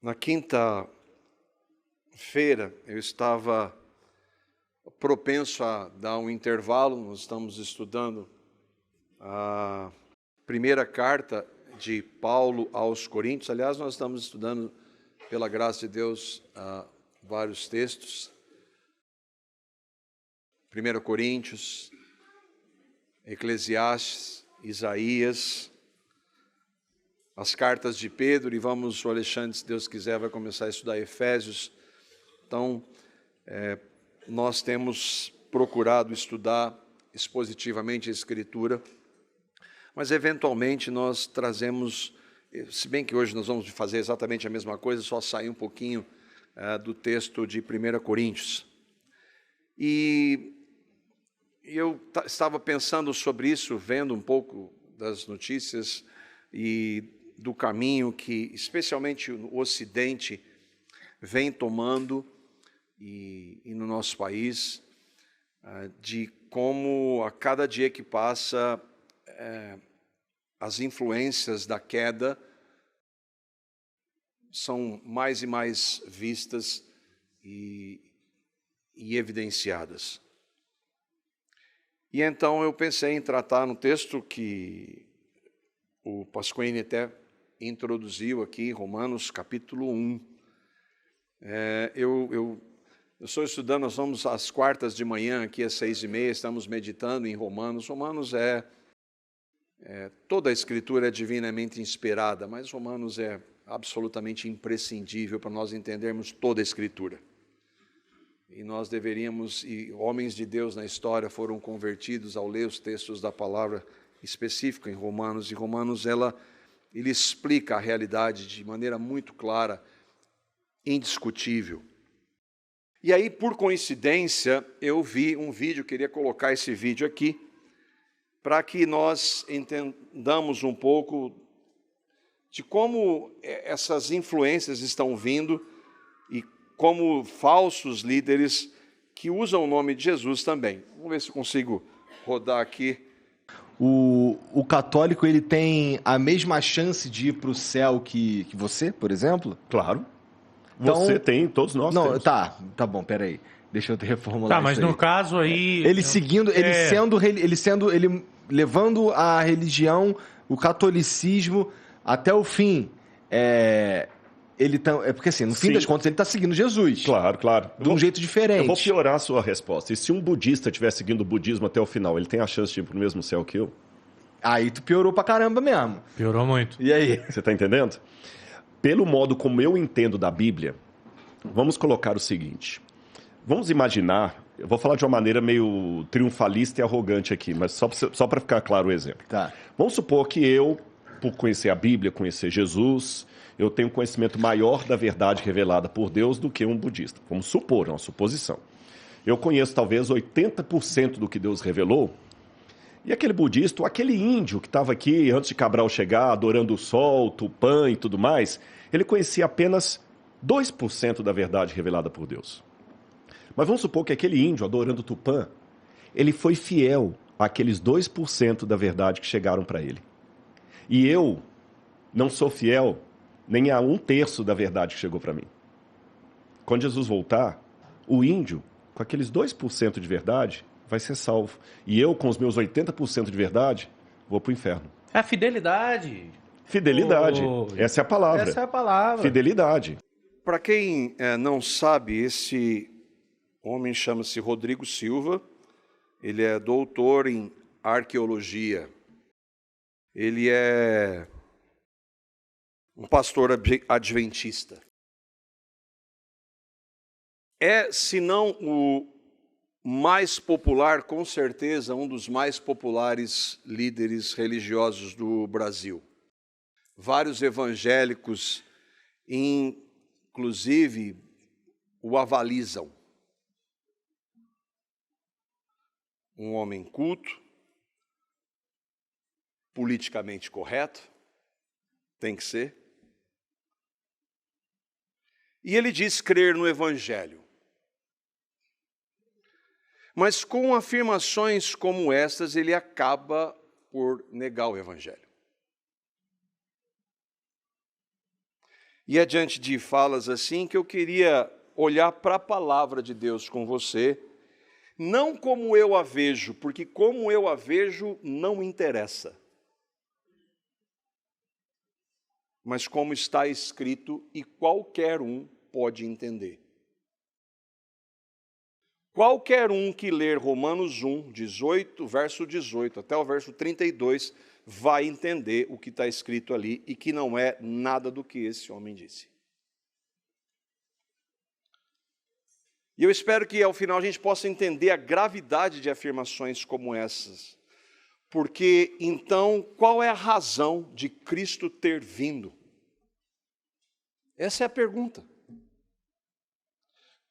Na quinta-feira eu estava propenso a dar um intervalo. Nós estamos estudando a primeira carta de Paulo aos Coríntios. Aliás, nós estamos estudando, pela graça de Deus, vários textos. 1 Coríntios, Eclesiastes, Isaías, as cartas de Pedro, e o Alexandre, se Deus quiser, vai começar a estudar Efésios. Então, nós temos procurado estudar expositivamente a Escritura, mas eventualmente nós trazemos, se bem que hoje nós vamos fazer exatamente a mesma coisa, só sair um pouquinho do texto de 1 Coríntios. E eu estava pensando sobre isso, vendo um pouco das notícias e do caminho que, especialmente o Ocidente, vem tomando e no nosso país, de como a cada dia que passa, as influências da queda são mais e mais vistas e evidenciadas. E então eu pensei em tratar no texto que o Pasquini até introduziu aqui, Romanos capítulo 1. Eu estou estudando, nós vamos às quartas de manhã, aqui às 6h30, estamos meditando em Romanos. Romanos toda a Escritura é divinamente inspirada, mas Romanos é absolutamente imprescindível para nós entendermos toda a Escritura. E nós deveríamos, e homens de Deus na história foram convertidos ao ler os textos da palavra específica em Romanos, e Romanos ele explica a realidade de maneira muito clara, indiscutível. E aí, por coincidência, eu vi um vídeo, queria colocar esse vídeo aqui, para que nós entendamos um pouco de como essas influências estão vindo e como falsos líderes que usam o nome de Jesus também. Vamos ver se eu consigo rodar aqui. O católico, ele tem a mesma chance de ir para o céu que você, por exemplo? Claro. Então, você tem, todos nós temos. Tá bom, peraí. Deixa eu reformular tá, mas isso aí. No caso aí... Ele levando a religião, o catolicismo até o fim. Porque assim, no fim das contas, ele está seguindo Jesus. Claro. De um jeito diferente. Eu vou piorar a sua resposta. E se um budista estiver seguindo o budismo até o final, ele tem a chance de ir para o mesmo céu que eu? Aí tu piorou pra caramba mesmo. Piorou muito. E aí? Você está entendendo? Pelo modo como eu entendo da Bíblia, vamos colocar o seguinte. Vamos imaginar, eu vou falar de uma maneira meio triunfalista e arrogante aqui, mas só para ficar claro o exemplo. Tá. Vamos supor que eu, por conhecer a Bíblia, conhecer Jesus, eu tenho um conhecimento maior da verdade revelada por Deus do que um budista. Vamos supor, é uma suposição. Eu conheço talvez 80% do que Deus revelou, e aquele budista, ou aquele índio que estava aqui antes de Cabral chegar, adorando o sol, Tupã e tudo mais, ele conhecia apenas 2% da verdade revelada por Deus. Mas vamos supor que aquele índio, adorando Tupã, ele foi fiel àqueles 2% da verdade que chegaram para ele. E eu não sou fiel nem a 1/3 da verdade que chegou para mim. Quando Jesus voltar, o índio, com aqueles 2% de verdade, vai ser salvo. E eu, com os meus 80% de verdade, vou para o inferno. É a fidelidade. Fidelidade. Essa é a palavra. Essa é a palavra. Fidelidade. Para quem não sabe, esse homem chama-se Rodrigo Silva. Ele é doutor em arqueologia. Ele é um pastor adventista. Se não o mais popular, com certeza, um dos mais populares líderes religiosos do Brasil. Vários evangélicos, inclusive, o avalizam. Um homem culto, politicamente correto, tem que ser. E ele diz crer no Evangelho. Mas com afirmações como estas, ele acaba por negar o Evangelho. E é diante de falas assim que eu queria olhar para a palavra de Deus com você, não como eu a vejo, porque como eu a vejo não interessa, mas como está escrito e qualquer um pode entender. Qualquer um que ler Romanos 1, 18, verso 18 até o verso 32, vai entender o que está escrito ali e que não é nada do que esse homem disse. E eu espero que ao final a gente possa entender a gravidade de afirmações como essas. Porque então, qual é a razão de Cristo ter vindo? Essa é a pergunta.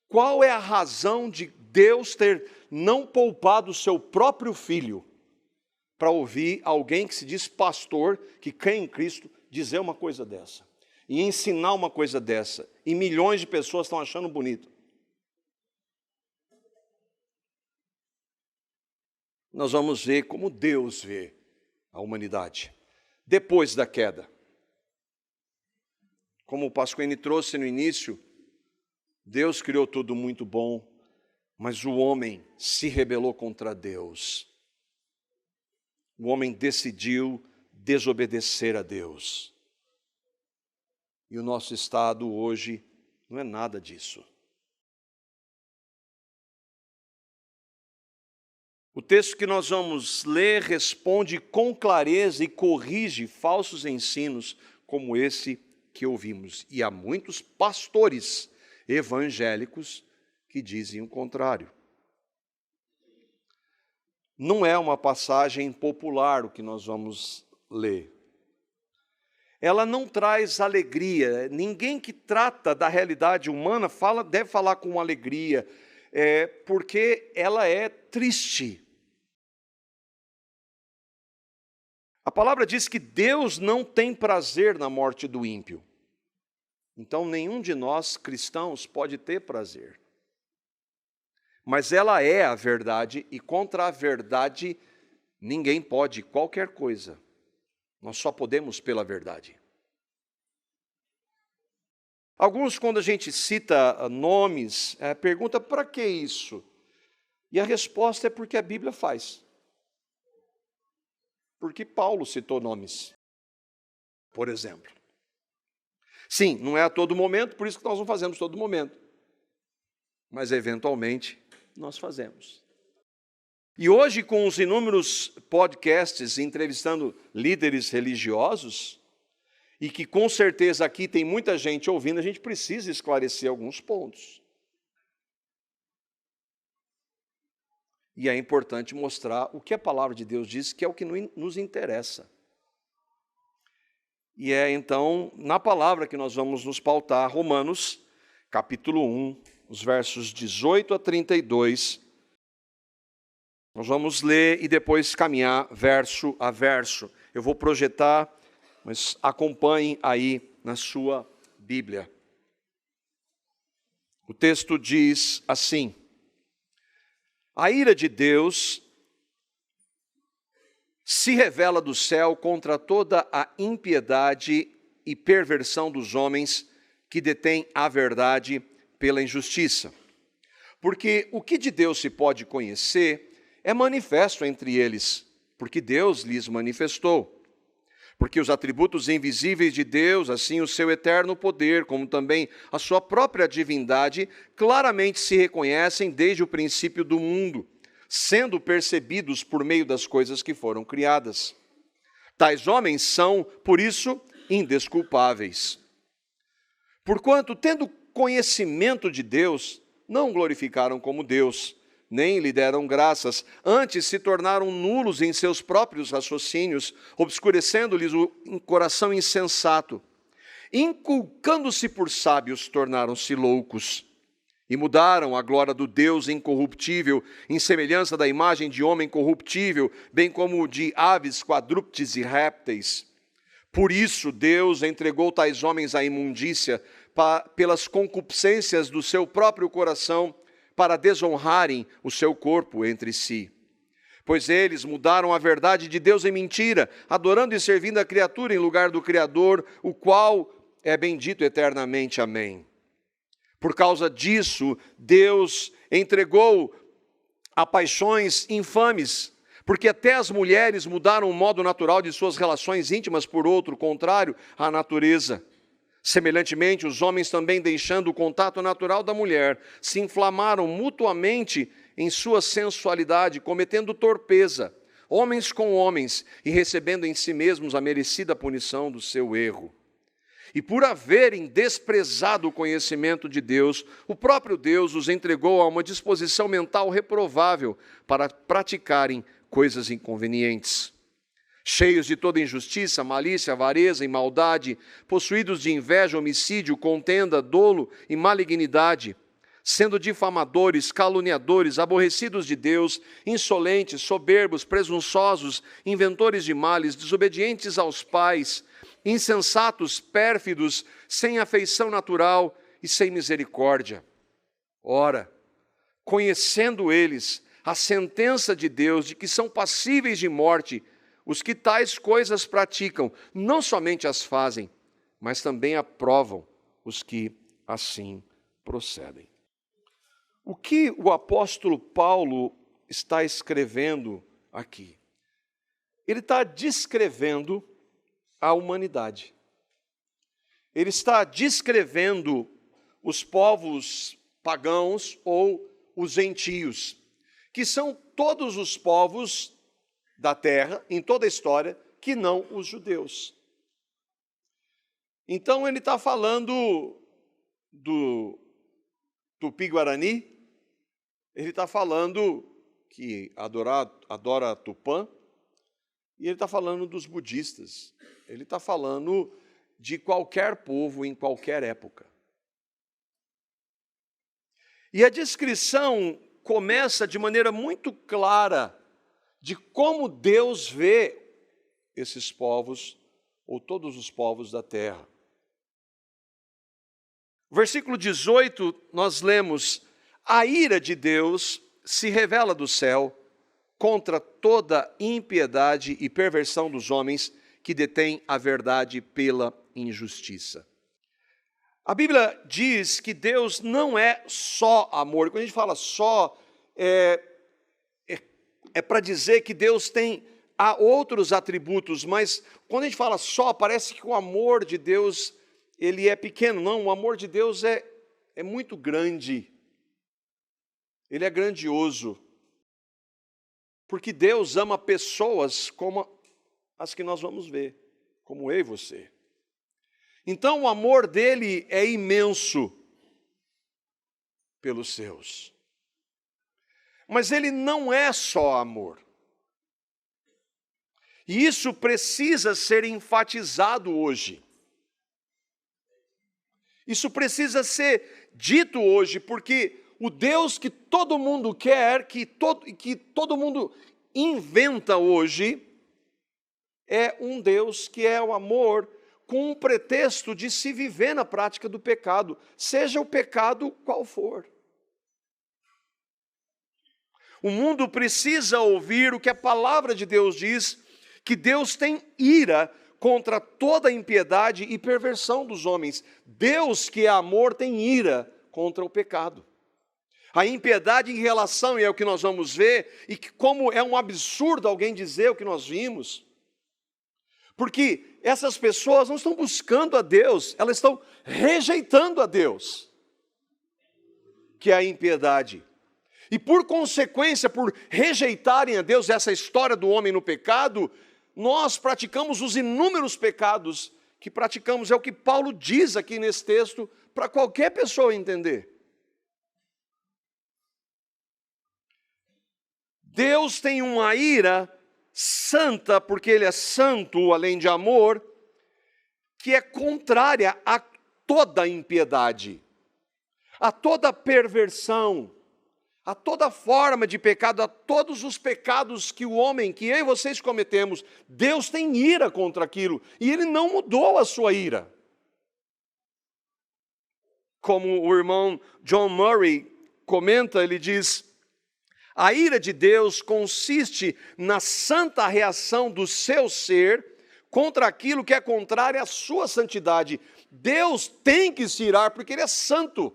Qual é a razão de Deus ter não poupado o seu próprio filho para ouvir alguém que se diz pastor, que crê em Cristo, dizer uma coisa dessa? E ensinar uma coisa dessa? E milhões de pessoas estão achando bonito. Nós vamos ver como Deus vê a humanidade depois da queda. Como o Pasquini trouxe no início, Deus criou tudo muito bom, mas o homem se rebelou contra Deus. O homem decidiu desobedecer a Deus. E o nosso estado hoje não é nada disso. O texto que nós vamos ler responde com clareza e corrige falsos ensinos como esse que ouvimos. E há muitos pastores evangélicos que dizem o contrário. Não é uma passagem popular o que nós vamos ler. Ela não traz alegria. Ninguém que trata da realidade humana deve falar com alegria, porque ela é triste. A palavra diz que Deus não tem prazer na morte do ímpio. Então, nenhum de nós cristãos pode ter prazer. Mas ela é a verdade, e contra a verdade ninguém pode qualquer coisa. Nós só podemos pela verdade. Alguns, quando a gente cita nomes, perguntam para que isso? E a resposta é porque a Bíblia faz. Porque Paulo citou nomes, por exemplo. Sim, não é a todo momento, por isso que nós não fazemos todo momento. Mas, eventualmente, nós fazemos. E hoje, com os inúmeros podcasts entrevistando líderes religiosos, e que com certeza aqui tem muita gente ouvindo, a gente precisa esclarecer alguns pontos. E é importante mostrar o que a palavra de Deus diz, que é o que nos interessa. E é então na palavra que nós vamos nos pautar, Romanos, capítulo 1, os versos 18 a 32. Nós vamos ler e depois caminhar verso a verso. Eu vou projetar, mas acompanhem aí na sua Bíblia. O texto diz assim: a ira de Deus se revela do céu contra toda a impiedade e perversão dos homens que detêm a verdade pela injustiça. Porque o que de Deus se pode conhecer é manifesto entre eles, porque Deus lhes manifestou. Porque os atributos invisíveis de Deus, assim o seu eterno poder, como também a sua própria divindade, claramente se reconhecem desde o princípio do mundo, sendo percebidos por meio das coisas que foram criadas. Tais homens são, por isso, indesculpáveis. Porquanto, tendo conhecimento de Deus, não o glorificaram como Deus, nem lhe deram graças, antes se tornaram nulos em seus próprios raciocínios, obscurecendo-lhes o coração insensato. Inculcando-se por sábios, tornaram-se loucos, e mudaram a glória do Deus incorruptível, em semelhança da imagem de homem corruptível, bem como de aves, quadrúpedes e répteis. Por isso Deus entregou tais homens à imundícia, pelas concupiscências do seu próprio coração, para desonrarem o seu corpo entre si. Pois eles mudaram a verdade de Deus em mentira, adorando e servindo a criatura em lugar do Criador, o qual é bendito eternamente. Amém. Por causa disso, Deus entregou a paixões infames, porque até as mulheres mudaram o modo natural de suas relações íntimas por outro, contrário à natureza. Semelhantemente, os homens também, deixando o contato natural da mulher, se inflamaram mutuamente em sua sensualidade, cometendo torpeza, homens com homens, e recebendo em si mesmos a merecida punição do seu erro. E por haverem desprezado o conhecimento de Deus, o próprio Deus os entregou a uma disposição mental reprovável para praticarem coisas inconvenientes. Cheios de toda injustiça, malícia, avareza e maldade, possuídos de inveja, homicídio, contenda, dolo e malignidade, sendo difamadores, caluniadores, aborrecidos de Deus, insolentes, soberbos, presunçosos, inventores de males, desobedientes aos pais, insensatos, pérfidos, sem afeição natural e sem misericórdia. Ora, conhecendo eles a sentença de Deus de que são passíveis de morte os que tais coisas praticam, não somente as fazem, mas também aprovam os que assim procedem. O que o apóstolo Paulo está escrevendo aqui? Ele está descrevendo a humanidade. Ele está descrevendo os povos pagãos ou os gentios, que são todos os povos da terra, em toda a história, que não os judeus. Então ele está falando do Tupi-Guarani, ele está falando que adora Tupã, e ele está falando dos budistas, ele está falando de qualquer povo em qualquer época. E a descrição começa de maneira muito clara de como Deus vê esses povos, ou todos os povos da terra. Versículo 18, nós lemos: a ira de Deus se revela do céu contra toda impiedade e perversão dos homens que detêm a verdade pela injustiça. A Bíblia diz que Deus não é só amor. Quando a gente fala só, é para dizer que Deus há outros atributos, mas quando a gente fala só, parece que o amor de Deus ele é pequeno. Não, o amor de Deus é muito grande. Ele é grandioso. Porque Deus ama pessoas como as que nós vamos ver, como eu e você. Então o amor dele é imenso pelos seus. Mas ele não é só amor. E isso precisa ser enfatizado hoje. Isso precisa ser dito hoje, porque o Deus que todo mundo quer, que todo mundo inventa hoje, é um Deus que é o amor com um pretexto de se viver na prática do pecado, seja o pecado qual for. O mundo precisa ouvir o que a palavra de Deus diz, que Deus tem ira contra toda impiedade e perversão dos homens. Deus, que é amor, tem ira contra o pecado. A impiedade em relação, e é o que nós vamos ver, e que como é um absurdo alguém dizer o que nós vimos, porque essas pessoas não estão buscando a Deus, elas estão rejeitando a Deus, que é a impiedade. E por consequência, por rejeitarem a Deus, essa história do homem no pecado, nós praticamos os inúmeros pecados que praticamos. É o que Paulo diz aqui nesse texto, para qualquer pessoa entender. Deus tem uma ira santa, porque Ele é santo, além de amor, que é contrária a toda impiedade, a toda perversão, a toda forma de pecado, a todos os pecados que o homem, que eu e vocês cometemos. Deus tem ira contra aquilo, e Ele não mudou a sua ira. Como o irmão John Murray comenta, ele diz: a ira de Deus consiste na santa reação do seu ser contra aquilo que é contrário à sua santidade. Deus tem que se irar porque Ele é santo.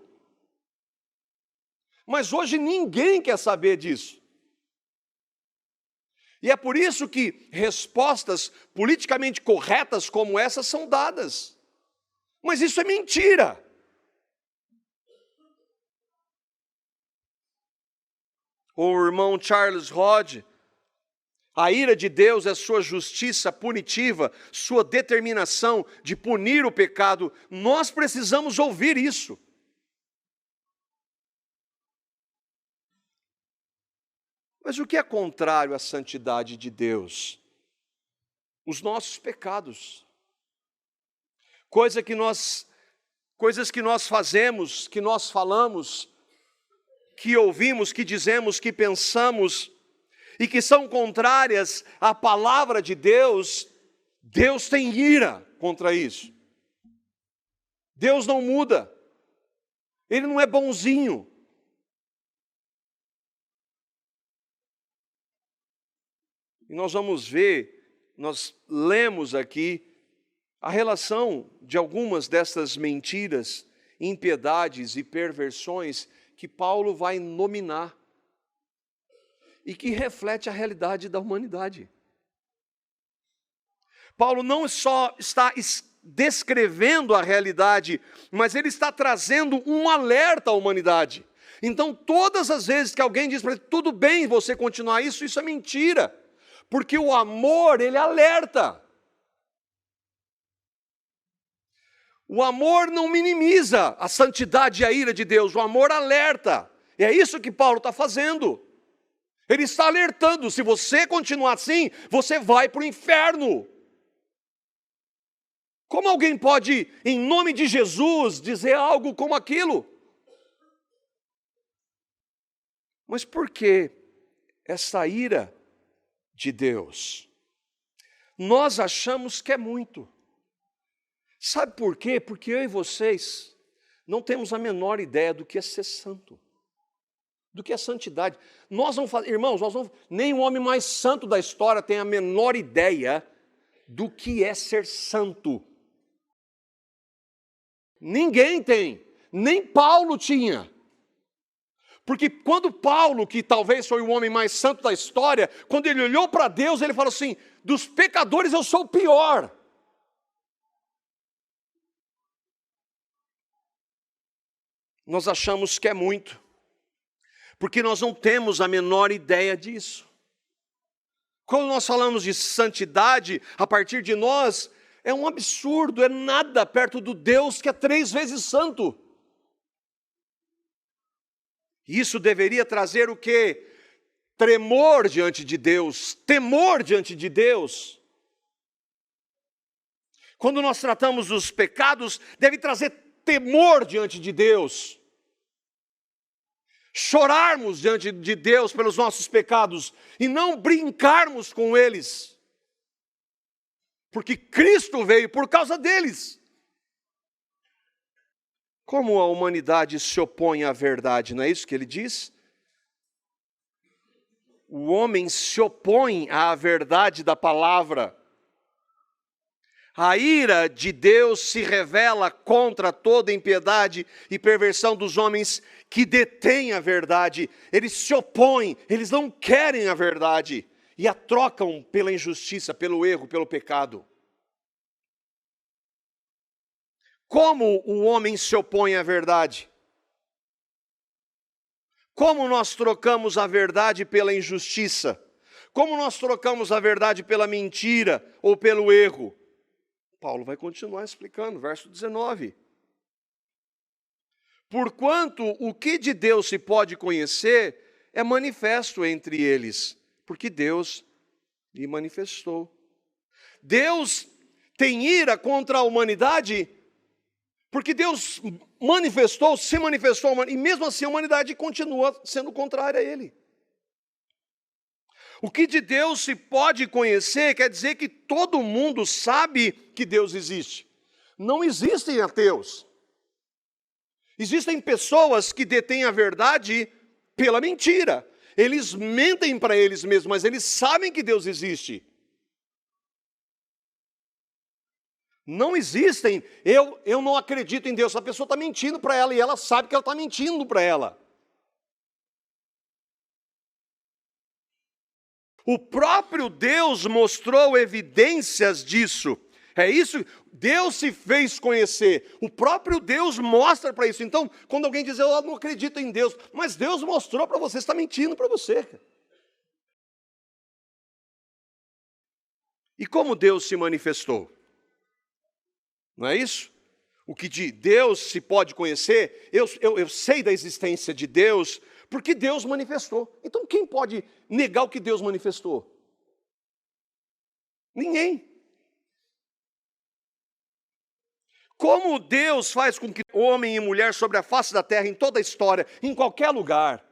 Mas hoje ninguém quer saber disso. E é por isso que respostas politicamente corretas como essas são dadas. Mas isso é mentira. O irmão Charles Hodge, a ira de Deus é sua justiça punitiva, sua determinação de punir o pecado. Nós precisamos ouvir isso. Mas o que é contrário à santidade de Deus? Os nossos pecados. Coisas que nós fazemos, que nós falamos, que ouvimos, que dizemos, que pensamos, e que são contrárias à palavra de Deus, Deus tem ira contra isso. Deus não muda. Ele não é bonzinho. E nós vamos ver, nós lemos aqui a relação de algumas dessas mentiras, impiedades e perversões que Paulo vai nominar e que reflete a realidade da humanidade. Paulo não só está descrevendo a realidade, mas ele está trazendo um alerta à humanidade. Então, todas as vezes que alguém diz para ele, tudo bem você continuar isso é mentira. Porque o amor, ele alerta. O amor não minimiza a santidade e a ira de Deus, o amor alerta. E é isso que Paulo está fazendo. Ele está alertando, se você continuar assim, você vai para o inferno. Como alguém pode, em nome de Jesus, dizer algo como aquilo? Mas por que essa ira de Deus? Nós achamos que é muito. Sabe por quê? Porque eu e vocês não temos a menor ideia do que é ser santo, do que é santidade. Irmãos, nem o homem mais santo da história tem a menor ideia do que é ser santo. Ninguém tem, nem Paulo tinha. Porque quando Paulo, que talvez foi o homem mais santo da história, quando ele olhou para Deus, ele falou assim, dos pecadores eu sou o pior. Nós achamos que é muito, porque nós não temos a menor ideia disso. Quando nós falamos de santidade, a partir de nós, é um absurdo, é nada perto do Deus que é 3 vezes santo. Isso deveria trazer o quê? Tremor diante de Deus, temor diante de Deus. Quando nós tratamos dos pecados, deve trazer temor diante de Deus. Chorarmos diante de Deus pelos nossos pecados e não brincarmos com eles. Porque Cristo veio por causa deles. Como a humanidade se opõe à verdade, não é isso que ele diz? O homem se opõe à verdade da palavra. A ira de Deus se revela contra toda impiedade e perversão dos homens que detêm a verdade. Eles se opõem, eles não querem a verdade e a trocam pela injustiça, pelo erro, pelo pecado. Como o homem se opõe à verdade? Como nós trocamos a verdade pela injustiça? Como nós trocamos a verdade pela mentira ou pelo erro? Paulo vai continuar explicando, verso 19. Porquanto o que de Deus se pode conhecer é manifesto entre eles, porque Deus lhe manifestou. Deus tem ira contra a humanidade, porque Deus se manifestou, e mesmo assim a humanidade continua sendo contrária a Ele. O que de Deus se pode conhecer quer dizer que todo mundo sabe que Deus existe. Não existem ateus. Existem pessoas que detêm a verdade pela mentira. Eles mentem para eles mesmos, mas eles sabem que Deus existe. Não existem, eu não acredito em Deus. A pessoa está mentindo para ela e ela sabe que ela está mentindo para ela. O próprio Deus mostrou evidências disso. É isso, Deus se fez conhecer. O próprio Deus mostra para isso. Então, quando alguém diz, eu não acredito em Deus, mas Deus mostrou para você, está mentindo para você. E como Deus se manifestou? Não é isso? O que de Deus se pode conhecer, eu sei da existência de Deus, porque Deus manifestou. Então quem pode negar o que Deus manifestou? Ninguém. Como Deus faz com que homem e mulher sobre a face da terra, em toda a história, em qualquer lugar,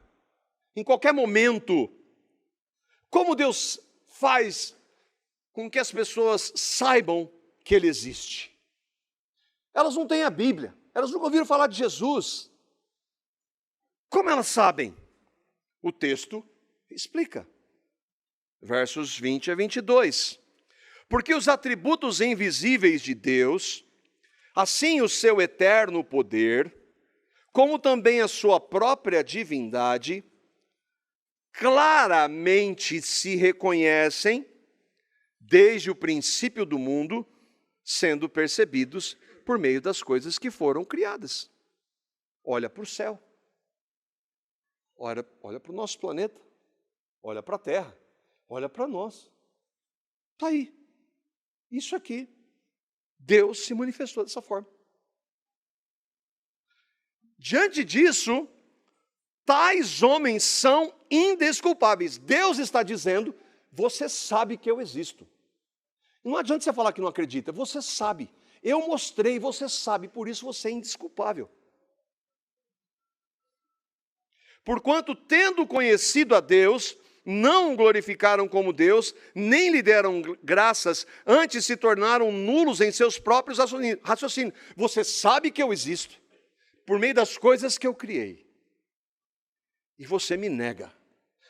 em qualquer momento, como Deus faz com que as pessoas saibam que Ele existe? Elas não têm a Bíblia, elas nunca ouviram falar de Jesus. Como elas sabem? O texto explica. Versos 20 a 22. Porque os atributos invisíveis de Deus, assim o seu eterno poder, como também a sua própria divindade, claramente se reconhecem desde o princípio do mundo, sendo percebidos por meio das coisas que foram criadas. Olha para o céu. Olha para o nosso planeta. Olha para a Terra. Olha para nós. Está aí. Isso aqui. Deus se manifestou dessa forma. Diante disso, tais homens são indesculpáveis. Deus está dizendo, você sabe que eu existo. Não adianta você falar que não acredita, você sabe. Eu mostrei, você sabe, por isso você é indesculpável. Porquanto, tendo conhecido a Deus, não o glorificaram como Deus, nem lhe deram graças, antes se tornaram nulos em seus próprios raciocínios. Você sabe que eu existo, por meio das coisas que eu criei. E você me nega.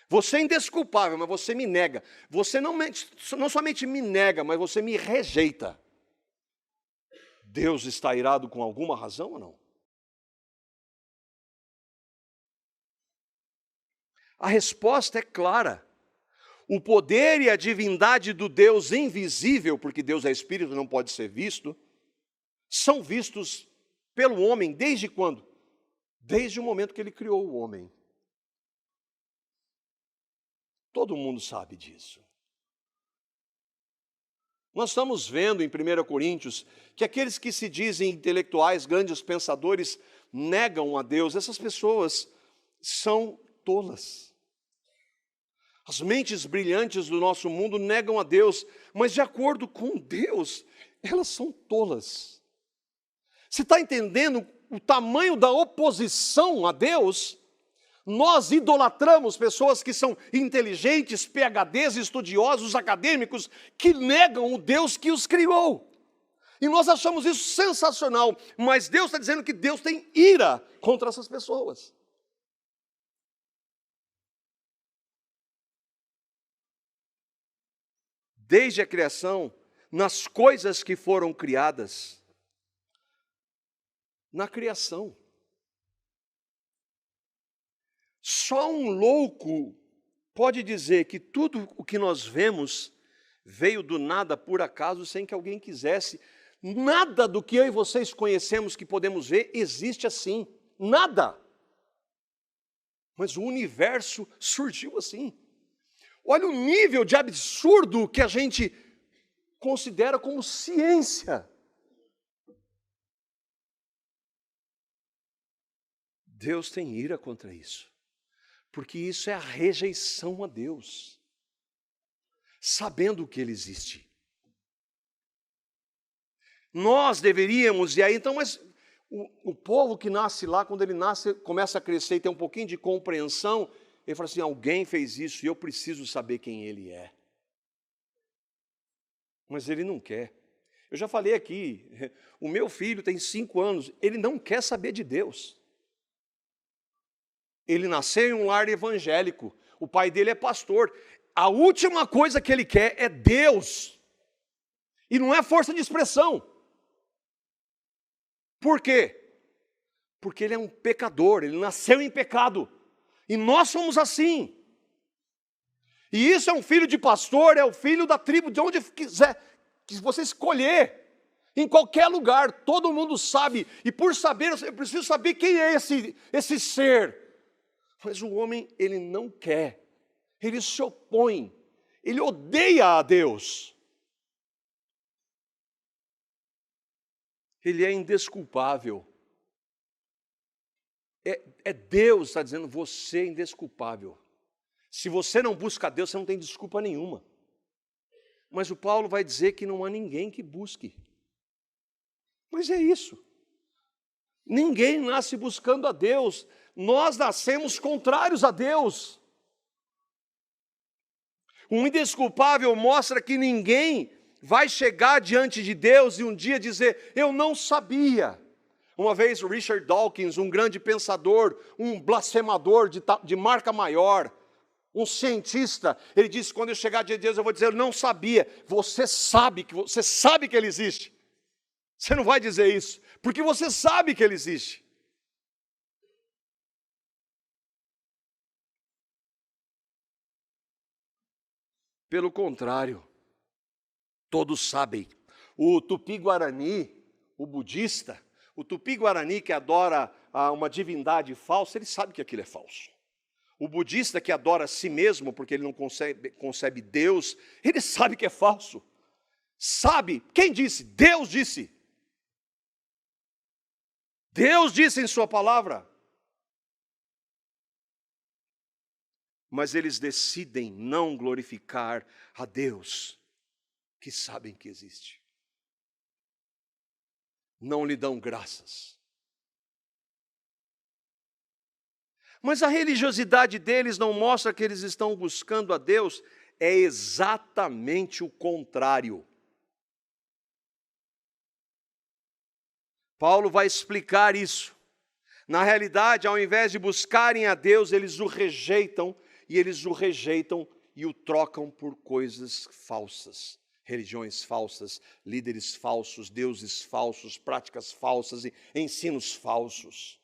Você é indesculpável, mas você me nega. Você não somente me nega, mas você me rejeita. Deus está irado com alguma razão ou não? A resposta é clara. O poder e a divindade do Deus invisível, porque Deus é espírito, não pode ser visto, são vistos pelo homem desde quando? Desde o momento que ele criou o homem. Todo mundo sabe disso. Nós estamos vendo em 1 Coríntios que aqueles que se dizem intelectuais, grandes pensadores, negam a Deus. Essas pessoas são tolas. As mentes brilhantes do nosso mundo negam a Deus, mas de acordo com Deus, elas são tolas. Você está entendendo o tamanho da oposição a Deus? Nós idolatramos pessoas que são inteligentes, PhDs, estudiosos, acadêmicos, que negam o Deus que os criou. E nós achamos isso sensacional, mas Deus está dizendo que Deus tem ira contra essas pessoas. Desde a criação, nas coisas que foram criadas, na criação. Só um louco pode dizer que tudo o que nós vemos veio do nada por acaso, sem que alguém quisesse. Nada do que eu e vocês conhecemos, que podemos ver, existe assim. Nada. Mas o universo surgiu assim. Olha o nível de absurdo que a gente considera como ciência. Deus tem ira contra isso. Porque isso é a rejeição a Deus, sabendo que Ele existe. Nós deveríamos, e aí então, mas o povo que nasce lá, quando ele nasce, começa a crescer e tem um pouquinho de compreensão, ele fala assim, alguém fez isso e eu preciso saber quem Ele é. Mas ele não quer. Eu já falei aqui, o meu filho tem 5 anos, ele não quer saber de Deus. Ele nasceu em um lar evangélico. O pai dele é pastor. A última coisa que ele quer é Deus. E não é força de expressão. Por quê? Porque ele é um pecador, ele nasceu em pecado. E nós somos assim. E isso é um filho de pastor, é o filho da tribo, de onde quiser que você escolher. Em qualquer lugar, todo mundo sabe. E por saber, eu preciso saber quem é esse ser. Mas o homem, ele não quer. Ele se opõe. Ele odeia a Deus. Ele é indesculpável. É Deus que está dizendo, você é indesculpável. Se você não busca a Deus, você não tem desculpa nenhuma. Mas o Paulo vai dizer que não há ninguém que busque. Mas é isso. Ninguém nasce buscando a Deus. Nós nascemos contrários a Deus. O indesculpável mostra que ninguém vai chegar diante de Deus e um dia dizer, eu não sabia. Uma vez o Richard Dawkins, um grande pensador, um blasfemador de marca maior, um cientista, ele disse, quando eu chegar diante de Deus eu vou dizer, eu não sabia. Você sabe que ele existe. Você não vai dizer isso, porque você sabe que ele existe. Pelo contrário, todos sabem. O Tupi-Guarani, o budista, o Tupi-Guarani que adora uma divindade falsa, ele sabe que aquilo é falso. O budista que adora a si mesmo, porque ele não concebe Deus, ele sabe que é falso. Sabe, quem disse? Deus disse. Deus disse em sua palavra. Mas eles decidem não glorificar a Deus, que sabem que existe. Não lhe dão graças. Mas a religiosidade deles não mostra que eles estão buscando a Deus, é exatamente o contrário. Paulo vai explicar isso. Na realidade, ao invés de buscarem a Deus, eles o rejeitam e o trocam por coisas falsas. Religiões falsas, líderes falsos, deuses falsos, práticas falsas e ensinos falsos.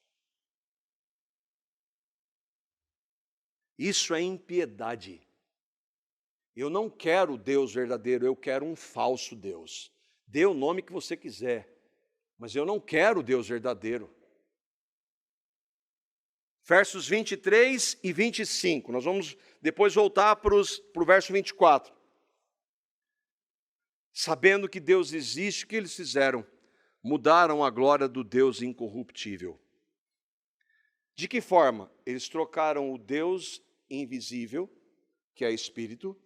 Isso é impiedade. Eu não quero o Deus verdadeiro, eu quero um falso Deus. Dê o nome que você quiser, mas eu não quero o Deus verdadeiro. Versos 23 e 25, nós vamos depois voltar para o verso 24. Sabendo que Deus existe, o que eles fizeram? Mudaram a glória do Deus incorruptível. De que forma? Eles trocaram o Deus invisível, que é Espírito,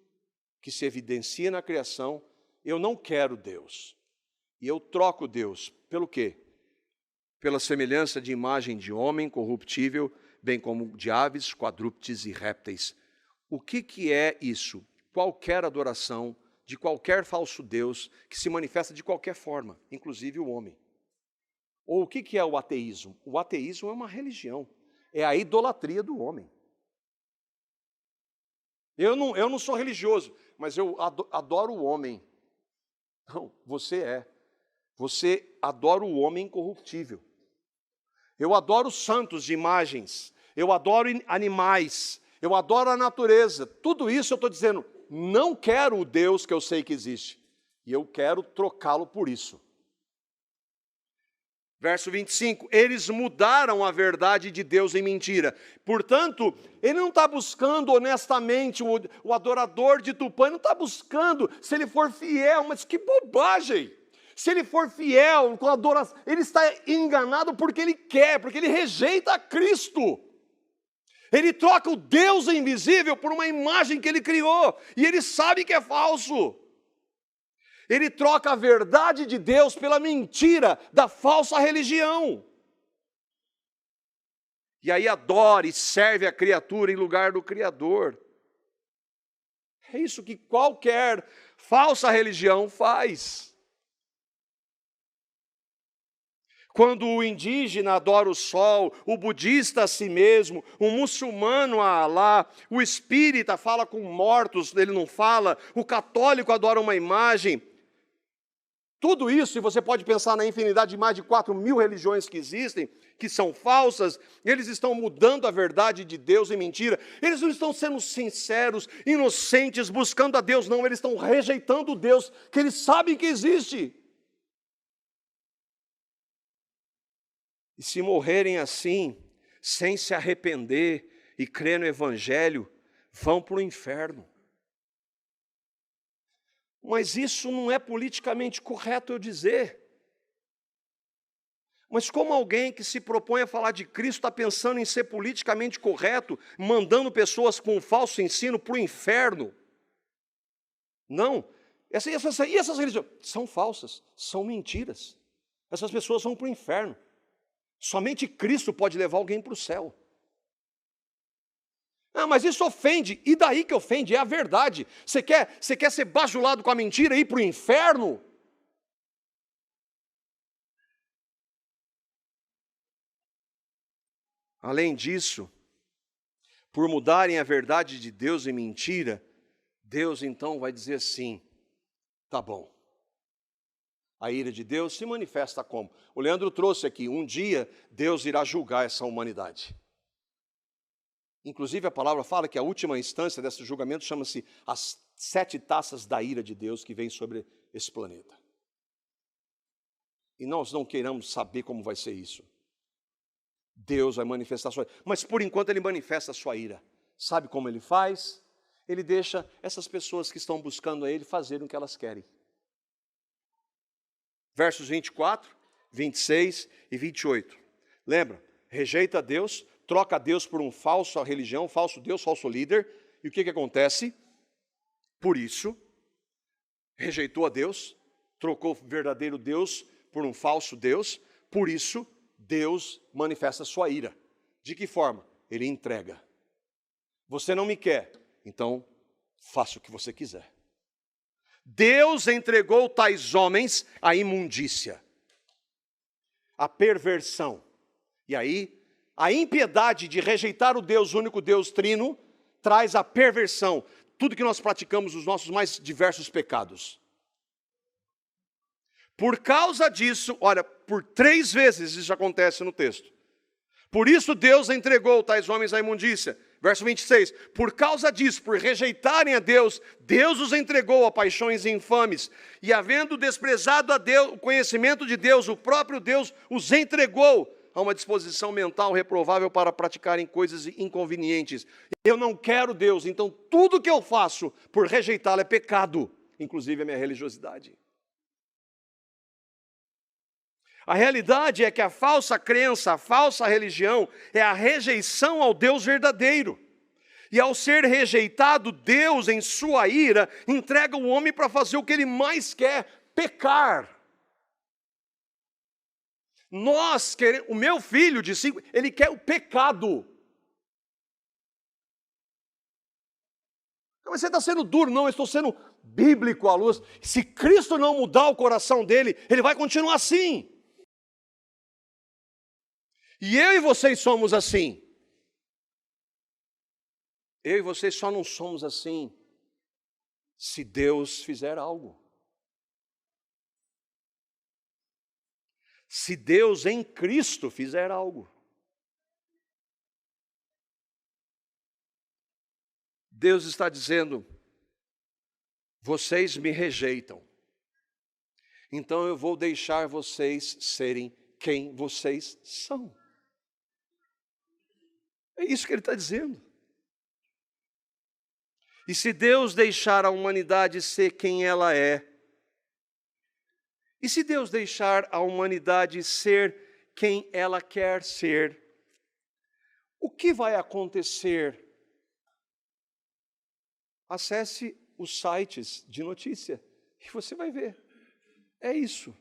que se evidencia na criação. Eu não quero Deus. E eu troco Deus. Pelo quê? Pela semelhança de imagem de homem corruptível, bem como de aves, quadrúpedes e répteis. O que é isso? Qualquer adoração de qualquer falso Deus que se manifesta de qualquer forma, inclusive o homem. Ou o que é o ateísmo? O ateísmo é uma religião, é a idolatria do homem. Eu não sou religioso, mas eu adoro o homem. Não, você é. Você adora o homem incorruptível. Eu adoro santos de imagens, eu adoro animais, eu adoro a natureza. Tudo isso eu estou dizendo, não quero o Deus que eu sei que existe. E eu quero trocá-lo por isso. Verso 25, eles mudaram a verdade de Deus em mentira. Portanto, ele não está buscando honestamente, o adorador de Tupã, ele não está buscando se ele for fiel, mas que bobagem! Se ele for fiel com a adoração, ele está enganado porque ele quer, porque ele rejeita a Cristo. Ele troca o Deus invisível por uma imagem que ele criou, e ele sabe que é falso. Ele troca a verdade de Deus pela mentira da falsa religião. E aí adora e serve a criatura em lugar do Criador. É isso que qualquer falsa religião faz. Quando o indígena adora o sol, o budista a si mesmo, o muçulmano a Alá, o espírita fala com mortos, ele não fala, o católico adora uma imagem. Tudo isso, e você pode pensar na infinidade de mais de 4.000 religiões que existem, que são falsas, eles estão mudando a verdade de Deus em mentira. Eles não estão sendo sinceros, inocentes, buscando a Deus, não. Eles estão rejeitando o Deus que eles sabem que existe. E se morrerem assim, sem se arrepender e crer no Evangelho, vão para o inferno. Mas isso não é politicamente correto eu dizer. Mas como alguém que se propõe a falar de Cristo está pensando em ser politicamente correto, mandando pessoas com um falso ensino para o inferno? Não. E essas religiões são falsas, são mentiras. Essas pessoas vão para o inferno. Somente Cristo pode levar alguém para o céu. Ah, mas isso ofende. E daí que ofende? É a verdade. Você quer ser bajulado com a mentira e ir para o inferno? Além disso, por mudarem a verdade de Deus em mentira, Deus então vai dizer assim, tá bom. A ira de Deus se manifesta como? O Leandro trouxe aqui, um dia Deus irá julgar essa humanidade. Inclusive a palavra fala que a última instância desse julgamento chama-se as 7 taças da ira de Deus que vem sobre esse planeta. E nós não queiramos saber como vai ser isso. Deus vai manifestar a sua ira. Mas por enquanto ele manifesta a sua ira. Sabe como ele faz? Ele deixa essas pessoas que estão buscando a ele fazerem o que elas querem. Versos 24, 26 e 28. Lembra? Rejeita Deus, troca Deus por um falso religião, falso Deus, falso líder. E o que acontece? Por isso, rejeitou a Deus, trocou o verdadeiro Deus por um falso Deus. Por isso, Deus manifesta a sua ira. De que forma? Ele entrega. Você não me quer, então faça o que você quiser. Deus entregou tais homens à imundícia, à perversão. E aí, a impiedade de rejeitar o Deus, o único Deus trino, traz a perversão. Tudo que nós praticamos, os nossos mais diversos pecados. Por causa disso, olha, por 3 vezes isso acontece no texto. Por isso Deus entregou tais homens à imundícia. Verso 26, por causa disso, por rejeitarem a Deus, Deus os entregou a paixões infames. E havendo desprezado a Deus, o conhecimento de Deus, o próprio Deus os entregou a uma disposição mental reprovável para praticarem coisas inconvenientes. Eu não quero Deus, então tudo que eu faço por rejeitá-lo é pecado, inclusive a minha religiosidade. A realidade é que a falsa crença, a falsa religião é a rejeição ao Deus verdadeiro. E ao ser rejeitado, Deus, em sua ira, entrega o homem para fazer o que ele mais quer, pecar. O meu filho de 5, ele quer o pecado. Mas você está sendo duro, não, eu estou sendo bíblico à luz. Se Cristo não mudar o coração dele, ele vai continuar assim. E eu e vocês somos assim. Eu e vocês só não somos assim se Deus fizer algo. Se Deus em Cristo fizer algo. Deus está dizendo, vocês me rejeitam. Então eu vou deixar vocês serem quem vocês são. É isso que ele está dizendo. E se Deus deixar a humanidade ser quem ela é, e se Deus deixar a humanidade ser quem ela quer ser, o que vai acontecer? Acesse os sites de notícia e você vai ver. É isso.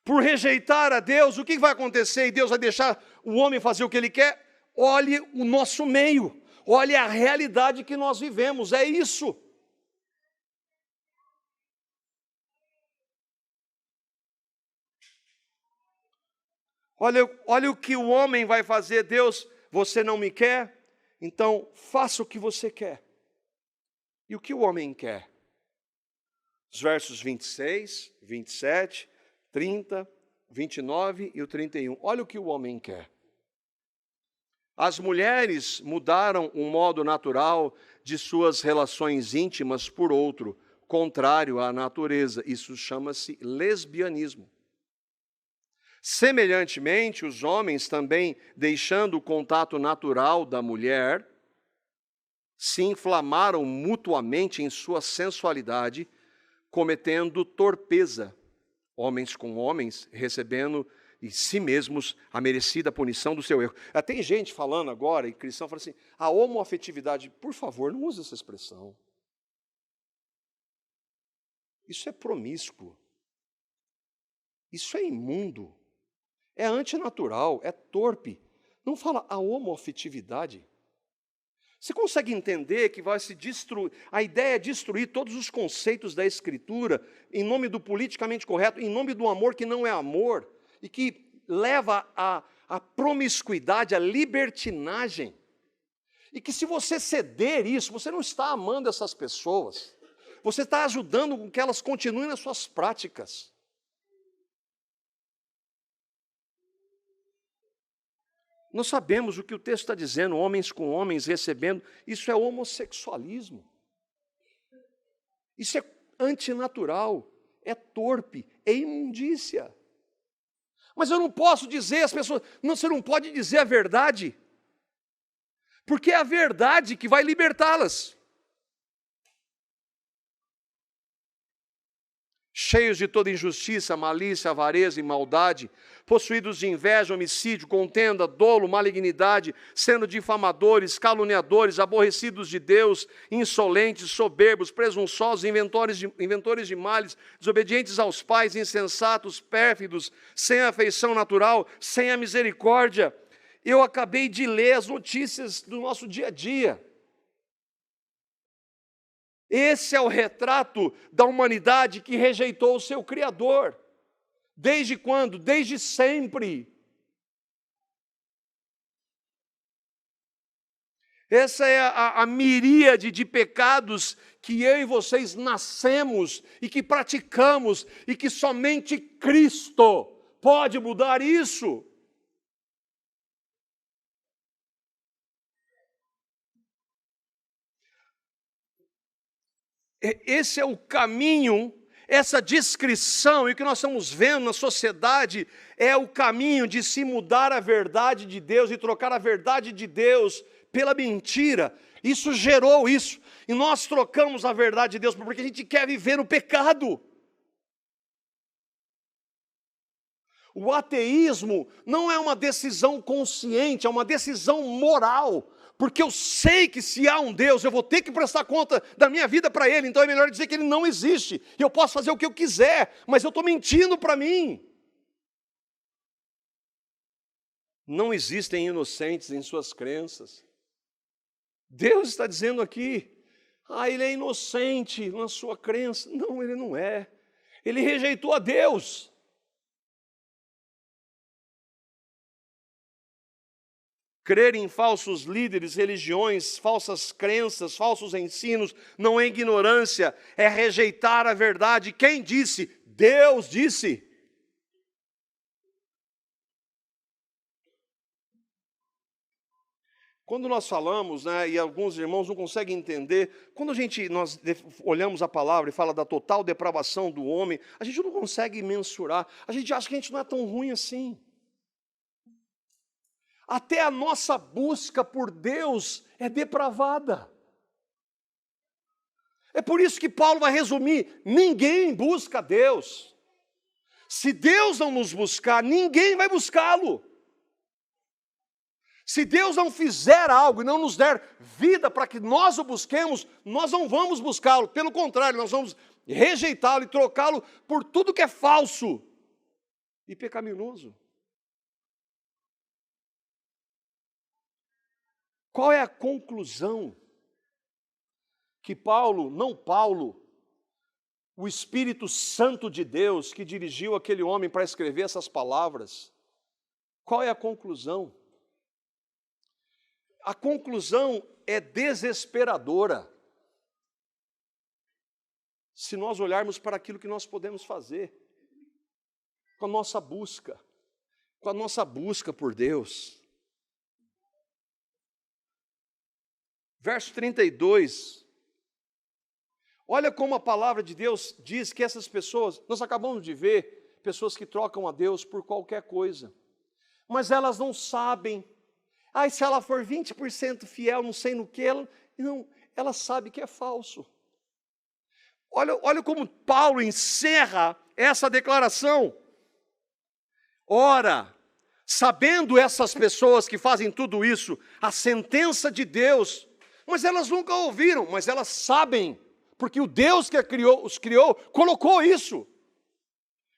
Por rejeitar a Deus, o que vai acontecer? E Deus vai deixar o homem fazer o que ele quer? Olhe o nosso meio, olhe a realidade que nós vivemos, é isso. Olha o que o homem vai fazer. Deus, você não me quer? Então faça o que você quer. E o que o homem quer? Os versos 26, 27, 30, 29 e o 31. Olha o que o homem quer. As mulheres mudaram um modo natural de suas relações íntimas por outro, contrário à natureza. Isso chama-se lesbianismo. Semelhantemente, os homens também, deixando o contato natural da mulher, se inflamaram mutuamente em sua sensualidade, cometendo torpeza, homens com homens, recebendo em si mesmos a merecida punição do seu erro. Tem gente falando agora, e cristão fala assim, a homoafetividade, por favor, não use essa expressão. Isso é promíscuo. Isso é imundo. É antinatural, é torpe. Não fala a homoafetividade. Você consegue entender que vai se destruir, a ideia é destruir todos os conceitos da Escritura em nome do politicamente correto, em nome do amor que não é amor, e que leva à promiscuidade, à libertinagem. E que se você ceder isso, você não está amando essas pessoas, você está ajudando com que elas continuem nas suas práticas. Nós sabemos o que o texto está dizendo, homens com homens recebendo, isso é homossexualismo. Isso é antinatural, é torpe, é imundícia. Mas eu não posso dizer às pessoas, não, você não pode dizer a verdade, porque é a verdade que vai libertá-las. Cheios de toda injustiça, malícia, avareza e maldade, possuídos de inveja, homicídio, contenda, dolo, malignidade, sendo difamadores, caluniadores, aborrecidos de Deus, insolentes, soberbos, presunçosos, inventores de males, desobedientes aos pais, insensatos, pérfidos, sem afeição natural, sem a misericórdia. Eu acabei de ler as notícias do nosso dia a dia. Esse é o retrato da humanidade que rejeitou o seu Criador. Desde quando? Desde sempre. Essa é a miríade de pecados que eu e vocês nascemos e que praticamos e que somente Cristo pode mudar isso. Esse é o caminho, essa descrição, e o que nós estamos vendo na sociedade é o caminho de se mudar a verdade de Deus e trocar a verdade de Deus pela mentira. Isso gerou isso. E nós trocamos a verdade de Deus porque a gente quer viver no pecado. O ateísmo não é uma decisão consciente, é uma decisão moral. Porque eu sei que se há um Deus, eu vou ter que prestar conta da minha vida para Ele, então é melhor dizer que Ele não existe. E eu posso fazer o que eu quiser, mas eu estou mentindo para mim. Não existem inocentes em suas crenças. Deus está dizendo aqui, Ele é inocente na sua crença. Não, Ele não é. Ele rejeitou a Deus. Crer em falsos líderes, religiões, falsas crenças, falsos ensinos, não é ignorância, é rejeitar a verdade. Quem disse? Deus disse. Quando nós falamos, e alguns irmãos não conseguem entender, quando nós olhamos a palavra e fala da total depravação do homem, a gente não consegue mensurar, a gente acha que a gente não é tão ruim assim. Até a nossa busca por Deus é depravada. É por isso que Paulo vai resumir, ninguém busca Deus. Se Deus não nos buscar, ninguém vai buscá-lo. Se Deus não fizer algo e não nos der vida para que nós o busquemos, nós não vamos buscá-lo. Pelo contrário, nós vamos rejeitá-lo e trocá-lo por tudo que é falso e pecaminoso. Qual é a conclusão que Paulo, o Espírito Santo de Deus que dirigiu aquele homem para escrever essas palavras, qual é a conclusão? A conclusão é desesperadora. se nós olharmos para aquilo que nós podemos fazer, com a nossa busca por Deus. Verso 32, olha como a palavra de Deus diz que essas pessoas, nós acabamos de ver pessoas que trocam a Deus por qualquer coisa, mas elas não sabem, se ela for 20% fiel, não sei no que, ela sabe que é falso. Olha como Paulo encerra essa declaração. Ora, sabendo essas pessoas que fazem tudo isso, a sentença de Deus, mas elas nunca ouviram, mas elas sabem, porque o Deus que os criou, colocou isso.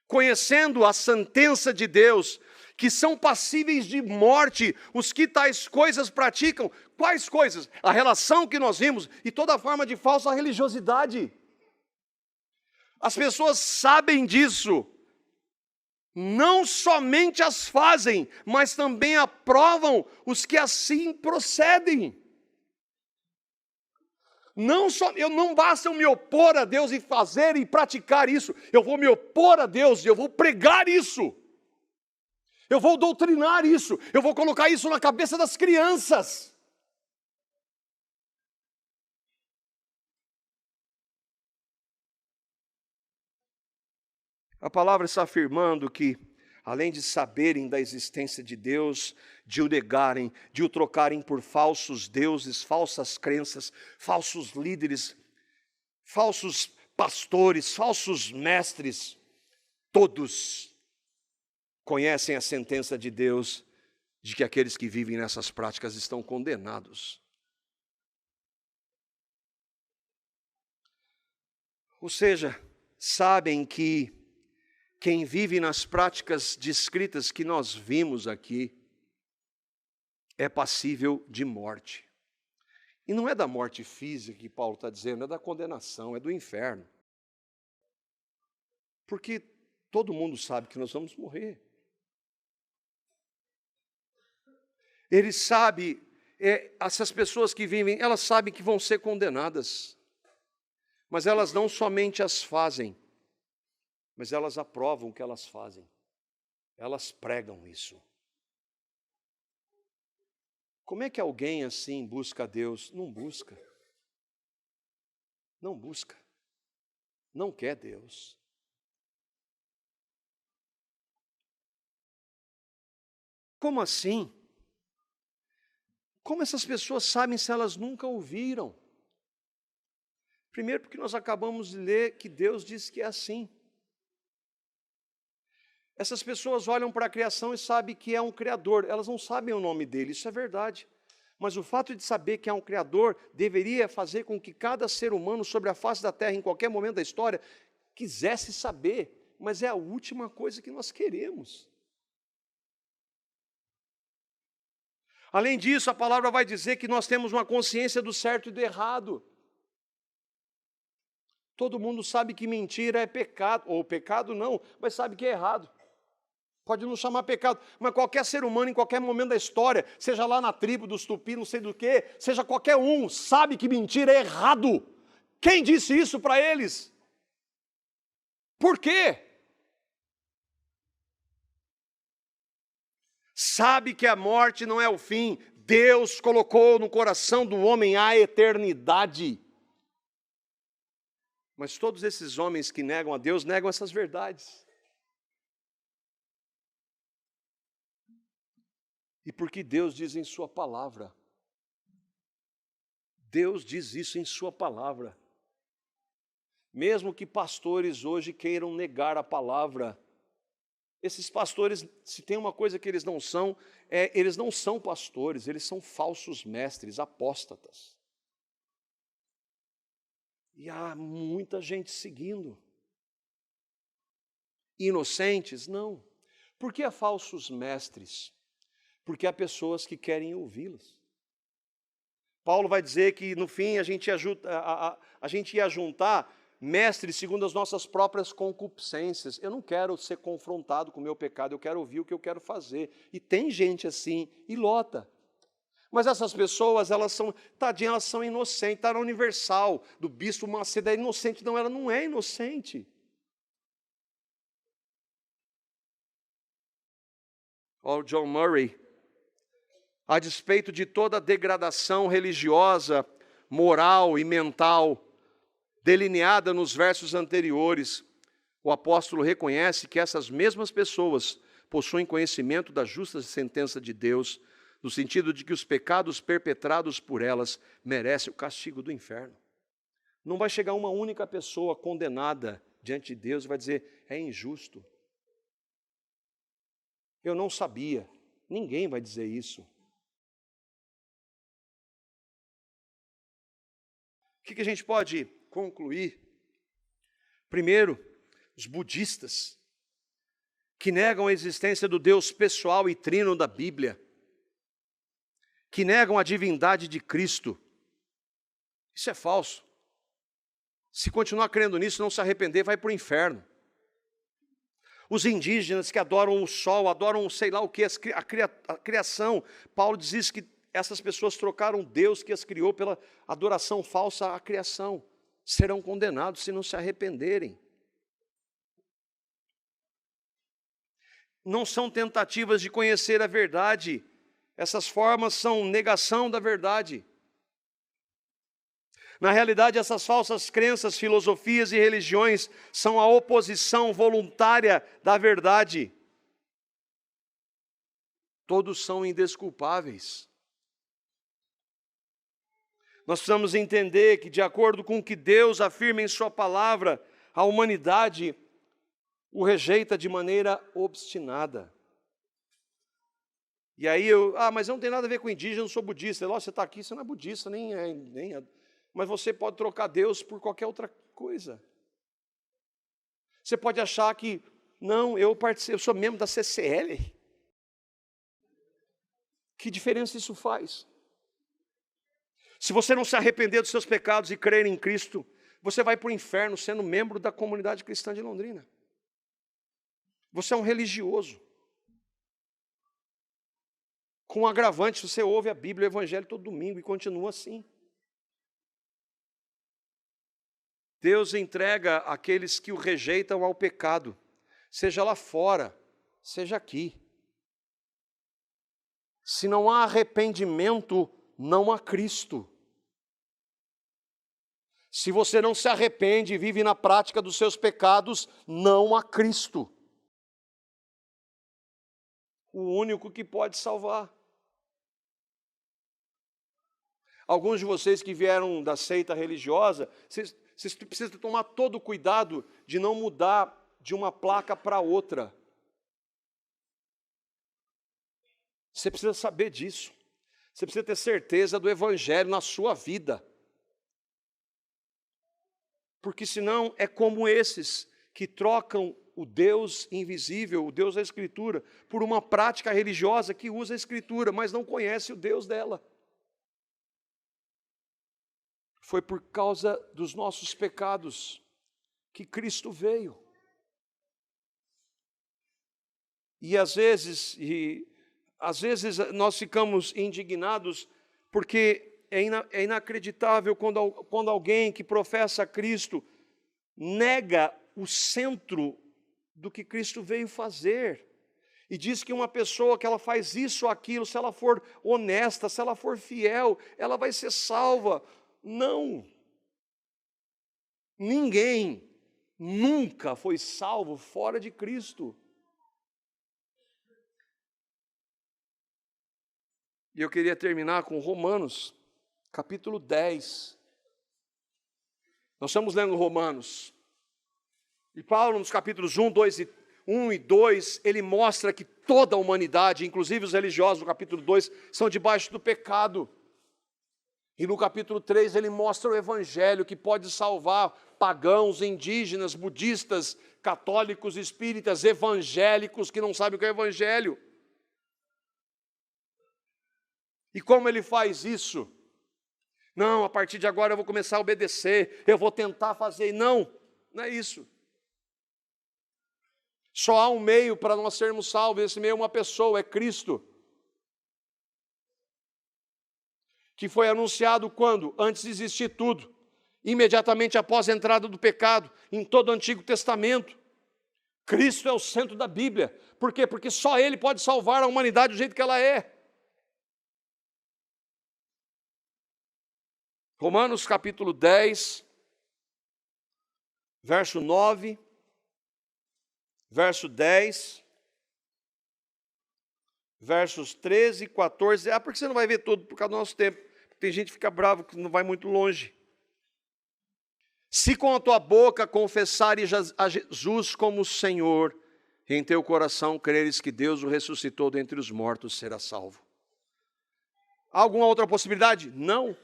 Conhecendo a sentença de Deus, que são passíveis de morte os que tais coisas praticam. Quais coisas? A relação que nós vimos e toda forma de falsa religiosidade. As pessoas sabem disso. Não somente as fazem, mas também aprovam os que assim procedem. Não basta eu me opor a Deus e fazer e praticar isso. Eu vou me opor a Deus e eu vou pregar isso. Eu vou doutrinar isso. Eu vou colocar isso na cabeça das crianças. A palavra está afirmando que, além de saberem da existência de Deus, de o negarem, de o trocarem por falsos deuses, falsas crenças, falsos líderes, falsos pastores, falsos mestres, todos conhecem a sentença de Deus de que aqueles que vivem nessas práticas estão condenados. Ou seja, sabem que quem vive nas práticas descritas que nós vimos aqui é passível de morte. E não é da morte física que Paulo está dizendo, é da condenação, é do inferno. Porque todo mundo sabe que nós vamos morrer. Ele sabe, essas pessoas que vivem, elas sabem que vão ser condenadas. Mas elas não somente as fazem, mas elas aprovam o que elas fazem. Elas pregam isso. Como é que alguém assim busca a Deus? Não busca. Não busca. Não quer Deus. Como assim? Como essas pessoas sabem se elas nunca ouviram? Primeiro, porque nós acabamos de ler que Deus diz que é assim. Essas pessoas olham para a criação e sabem que é um Criador. Elas não sabem o nome dele, isso é verdade. Mas o fato de saber que há um Criador deveria fazer com que cada ser humano sobre a face da terra, em qualquer momento da história, quisesse saber. Mas é a última coisa que nós queremos. Além disso, a palavra vai dizer que nós temos uma consciência do certo e do errado. Todo mundo sabe que mentira é pecado, ou pecado não, mas sabe que é errado. Pode não chamar pecado, mas qualquer ser humano, em qualquer momento da história, seja lá na tribo dos Tupi, não sei do que, seja qualquer um, sabe que mentira é errado. Quem disse isso para eles? Por quê? Sabe que a morte não é o fim. Deus colocou no coração do homem a eternidade. Mas todos esses homens que negam a Deus, negam essas verdades. E porque Deus diz em sua palavra. Deus diz isso em sua palavra. Mesmo que pastores hoje queiram negar a palavra, esses pastores, se tem uma coisa que eles não são pastores, eles são falsos mestres, apóstatas. E há muita gente seguindo. Inocentes? Não. Por que há falsos mestres? Porque há pessoas que querem ouvi-los. Paulo vai dizer que no fim a gente ia juntar mestres segundo as nossas próprias concupiscências. Eu não quero ser confrontado com o meu pecado, eu quero ouvir o que eu quero fazer. E tem gente assim, e lota. Mas essas pessoas, elas são, tadinha, elas são inocentes. Está na Universal, do Bispo Macedo, é inocente. Não, ela não é inocente. Ó, o John Murray, a despeito de toda a degradação religiosa, moral e mental, delineada nos versos anteriores, o apóstolo reconhece que essas mesmas pessoas possuem conhecimento da justa sentença de Deus, no sentido de que os pecados perpetrados por elas merecem o castigo do inferno. Não vai chegar uma única pessoa condenada diante de Deus e vai dizer, é injusto. Eu não sabia. Ninguém vai dizer isso. O que a gente pode concluir? Primeiro, os budistas, que negam a existência do Deus pessoal e trino da Bíblia, que negam a divindade de Cristo. Isso é falso. Se continuar crendo nisso, não se arrepender, vai para o inferno. Os indígenas que adoram o sol, adoram sei lá o que, a criação. Paulo diz que essas pessoas trocaram Deus que as criou pela adoração falsa à criação. Serão condenados se não se arrependerem. Não são tentativas de conhecer a verdade. Essas formas são negação da verdade. Na realidade, essas falsas crenças, filosofias e religiões são a oposição voluntária da verdade. Todos são indesculpáveis. Nós precisamos entender que, de acordo com o que Deus afirma em sua palavra, a humanidade o rejeita de maneira obstinada. E aí mas não tem nada a ver com indígena, eu não sou budista. Você está aqui, você não é budista, mas você pode trocar Deus por qualquer outra coisa. Você pode achar que, não, eu sou membro da CCL. Que diferença isso faz? Se você não se arrepender dos seus pecados e crer em Cristo, você vai para o inferno sendo membro da comunidade cristã de Londrina. Você é um religioso. Com um agravante, você ouve a Bíblia e o Evangelho todo domingo e continua assim. Deus entrega aqueles que o rejeitam ao pecado, seja lá fora, seja aqui. Se não há arrependimento, não há Cristo. Se você não se arrepende e vive na prática dos seus pecados, não há Cristo. O único que pode salvar. Alguns de vocês que vieram da seita religiosa, vocês precisam tomar todo o cuidado de não mudar de uma placa para outra. Você precisa saber disso. Você precisa ter certeza do Evangelho na sua vida. Porque senão é como esses que trocam o Deus invisível, o Deus da Escritura, por uma prática religiosa que usa a Escritura, mas não conhece o Deus dela. Foi por causa dos nossos pecados que Cristo veio. E às vezes nós ficamos indignados porque é inacreditável quando alguém que professa Cristo nega o centro do que Cristo veio fazer. E diz que uma pessoa que ela faz isso ou aquilo, se ela for honesta, se ela for fiel, ela vai ser salva. Não. Ninguém nunca foi salvo fora de Cristo. E eu queria terminar com Romanos, capítulo 10. Nós estamos lendo Romanos. E Paulo, nos capítulos 1 e 2, ele mostra que toda a humanidade, inclusive os religiosos, no capítulo 2, são debaixo do pecado. E no capítulo 3 ele mostra o Evangelho que pode salvar pagãos, indígenas, budistas, católicos, espíritas, evangélicos que não sabem o que é Evangelho. E como ele faz isso? Não, a partir de agora eu vou começar a obedecer, eu vou tentar fazer. Não, não é isso. Só há um meio para nós sermos salvos, esse meio é uma pessoa, é Cristo. que foi anunciado quando? Antes de existir tudo. Imediatamente após a entrada do pecado, em todo o Antigo Testamento. Cristo é o centro da Bíblia. Por quê? Porque só Ele pode salvar a humanidade do jeito que ela é. Romanos capítulo 10, verso 9, verso 10, versos 13 e 14. Porque você não vai ver todo por causa do nosso tempo. Tem gente que fica bravo que não vai muito longe. Se com a tua boca confessares a Jesus como Senhor, e em teu coração creres que Deus o ressuscitou dentre os mortos, serás salvo. Há alguma outra possibilidade? Não.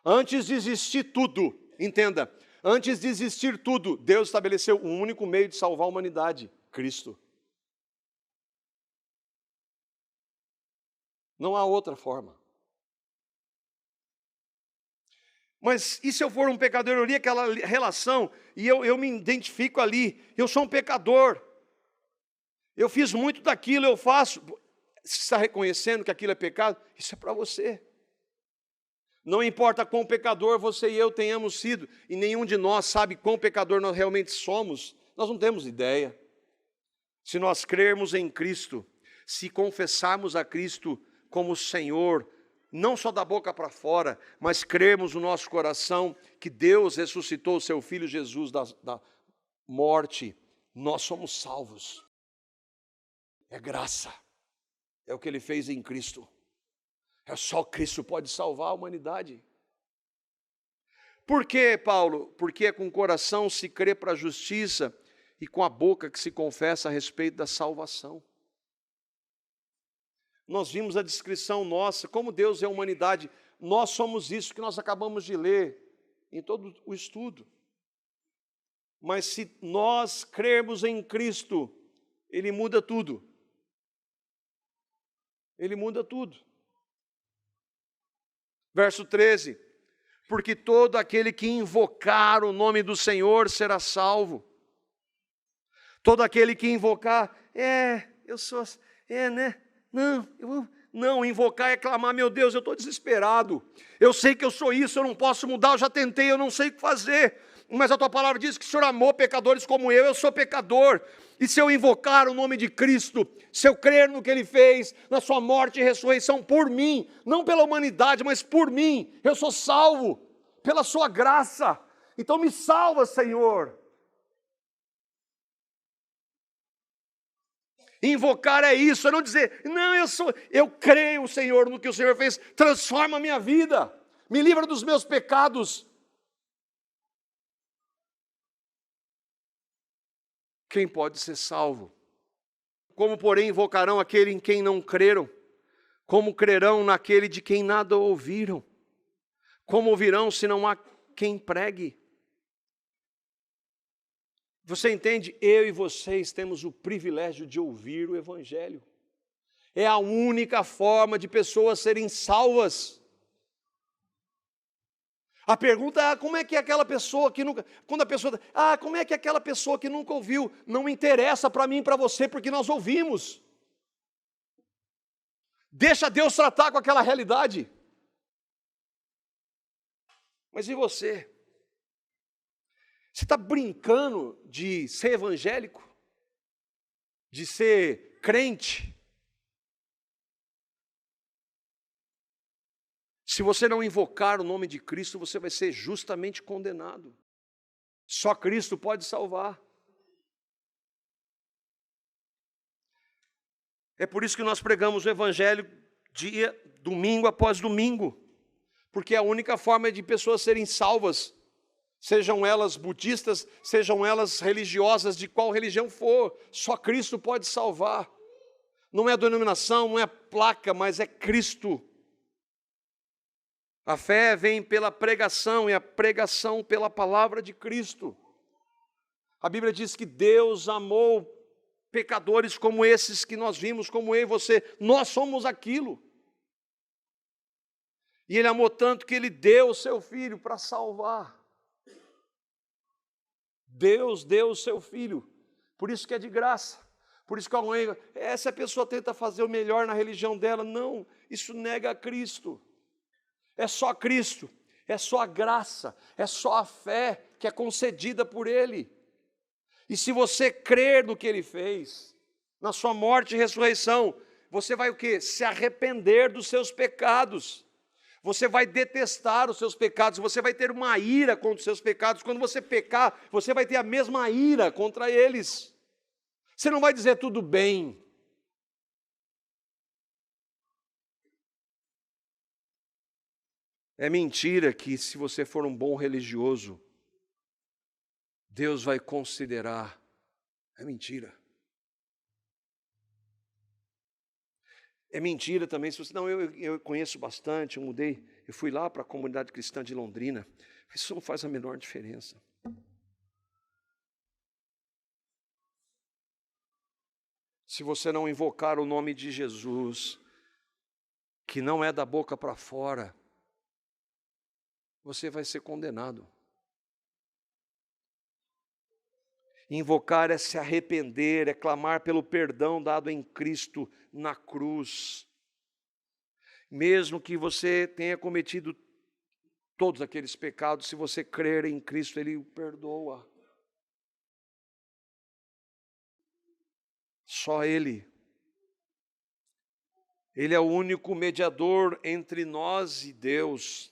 Antes de existir tudo, entenda, antes de existir tudo, Deus estabeleceu um único meio de salvar a humanidade, Cristo. Não há outra forma. Mas e se eu for um pecador? Eu li aquela relação e eu me identifico ali. Eu sou um pecador. Eu fiz muito daquilo, eu faço. Você está reconhecendo que aquilo é pecado? Isso é para você. Não importa quão pecador você e eu tenhamos sido, e nenhum de nós sabe quão pecador nós realmente somos, nós não temos ideia. Se nós crermos em Cristo, se confessarmos a Cristo como Senhor, não só da boca para fora, mas crermos no nosso coração que Deus ressuscitou o seu Filho Jesus da morte, nós somos salvos. É graça, é o que Ele fez em Cristo. É só Cristo pode salvar a humanidade. Por quê, Paulo? Porque é com o coração se crê para a justiça e com a boca que se confessa a respeito da salvação. Nós vimos a descrição nossa, como Deus é a humanidade. Nós somos isso que nós acabamos de ler em todo o estudo. Mas se nós crermos em Cristo, Ele muda tudo. Ele muda tudo. Verso 13. Porque todo aquele que invocar o nome do Senhor será salvo. Todo aquele que invocar, né? Não, invocar é clamar, meu Deus, eu estou desesperado. Eu sei que eu sou isso, eu não posso mudar, eu já tentei, eu não sei o que fazer. Mas a tua palavra diz que o Senhor amou pecadores como eu sou pecador. E se eu invocar o nome de Cristo, se eu crer no que Ele fez, na sua morte e ressurreição por mim, não pela humanidade, mas por mim, eu sou salvo, pela sua graça. Então me salva, Senhor. Invocar é isso, é não dizer, não, eu creio, Senhor, no que o Senhor fez, transforma a minha vida, me livra dos meus pecados. Quem pode ser salvo? Como, porém, invocarão aquele em quem não creram? Como crerão naquele de quem nada ouviram? Como ouvirão se não há quem pregue? Você entende? Eu e vocês temos o privilégio de ouvir o Evangelho. É a única forma de pessoas serem salvas. A pergunta é, como é que é aquela pessoa que nunca... como é que é aquela pessoa que nunca ouviu? Não interessa para mim e para você, porque nós ouvimos. Deixa Deus tratar com aquela realidade. Mas e você? Você está brincando de ser evangélico? De ser crente? Se você não invocar o nome de Cristo, você vai ser justamente condenado. Só Cristo pode salvar. É por isso que nós pregamos o Evangelho domingo após domingo. Porque é a única forma de pessoas serem salvas. Sejam elas budistas, sejam elas religiosas, de qual religião for, só Cristo pode salvar. Não é a denominação, não é a placa, mas é Cristo. A fé vem pela pregação e a pregação pela palavra de Cristo. A Bíblia diz que Deus amou pecadores como esses que nós vimos, como eu e você. Nós somos aquilo. E Ele amou tanto que Ele deu o seu Filho para salvar. Deus deu o seu Filho, por isso que é de graça. Por isso que essa pessoa tenta fazer o melhor na religião dela. Não, isso nega a Cristo. É só Cristo, é só a graça, é só a fé que é concedida por Ele. E se você crer no que Ele fez, na sua morte e ressurreição, você vai o quê? Se arrepender dos seus pecados. Você vai detestar os seus pecados, você vai ter uma ira contra os seus pecados. Quando você pecar, você vai ter a mesma ira contra eles. Você não vai dizer tudo bem. É mentira que se você for um bom religioso, Deus vai considerar. É mentira. É mentira também, se você, não, eu conheço bastante, eu fui lá para a comunidade cristã de Londrina, isso não faz a menor diferença. Se você não invocar o nome de Jesus, que não é da boca para fora, você vai ser condenado. Invocar é se arrepender, é clamar pelo perdão dado em Cristo na cruz. Mesmo que você tenha cometido todos aqueles pecados, se você crer em Cristo, Ele o perdoa. Só Ele. Ele é o único mediador entre nós e Deus.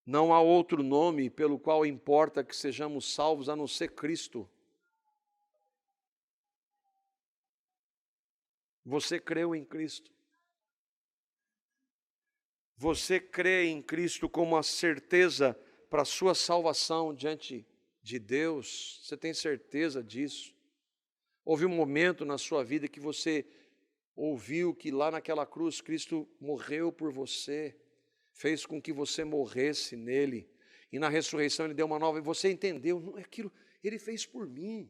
Não há outro nome pelo qual importa que sejamos salvos a não ser Cristo. Você creu em Cristo. Você crê em Cristo como a certeza para a sua salvação diante de Deus. Você tem certeza disso? Houve um momento na sua vida que você ouviu que lá naquela cruz Cristo morreu por você, fez com que você morresse nele, e na ressurreição Ele deu uma nova, e você entendeu, não é aquilo, Ele fez por mim,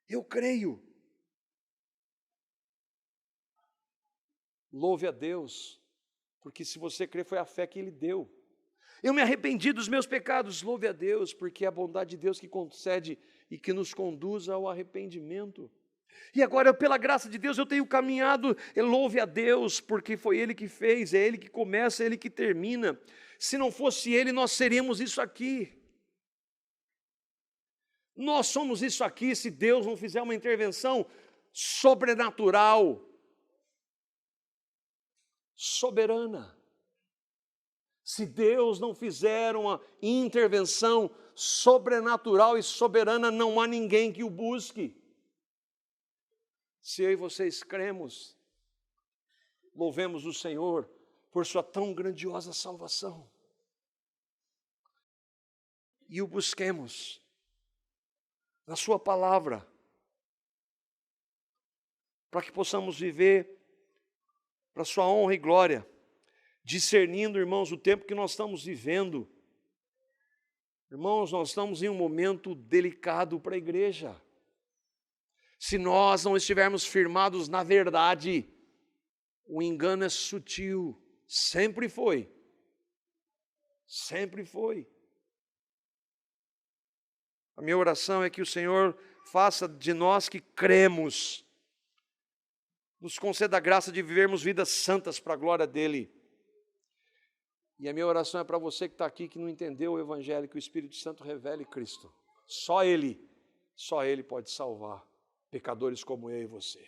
eu creio. Louve a Deus, porque se você crer foi a fé que Ele deu. Eu me arrependi dos meus pecados, louve a Deus, porque é a bondade de Deus que concede e que nos conduz ao arrependimento. E agora, pela graça de Deus, eu tenho caminhado, louve a Deus, porque foi Ele que fez, é Ele que começa, é Ele que termina. Se não fosse Ele, nós seríamos isso aqui. Nós somos isso aqui se Deus não fizer uma intervenção sobrenatural, soberana. Se Deus não fizer uma intervenção sobrenatural e soberana, não há ninguém que o busque. Se eu e vocês cremos, louvemos o Senhor por sua tão grandiosa salvação. E o busquemos na sua palavra, para que possamos viver para sua honra e glória, discernindo, irmãos, o tempo que nós estamos vivendo. Irmãos, nós estamos em um momento delicado para a igreja. Se nós não estivermos firmados na verdade, o engano é sutil, sempre foi. Sempre foi. A minha oração é que o Senhor faça de nós que cremos, nos conceda a graça de vivermos vidas santas para a glória dEle. E a minha oração é para você que está aqui, que não entendeu o Evangelho, que o Espírito Santo revele Cristo. Só Ele pode salvar pecadores como eu e você.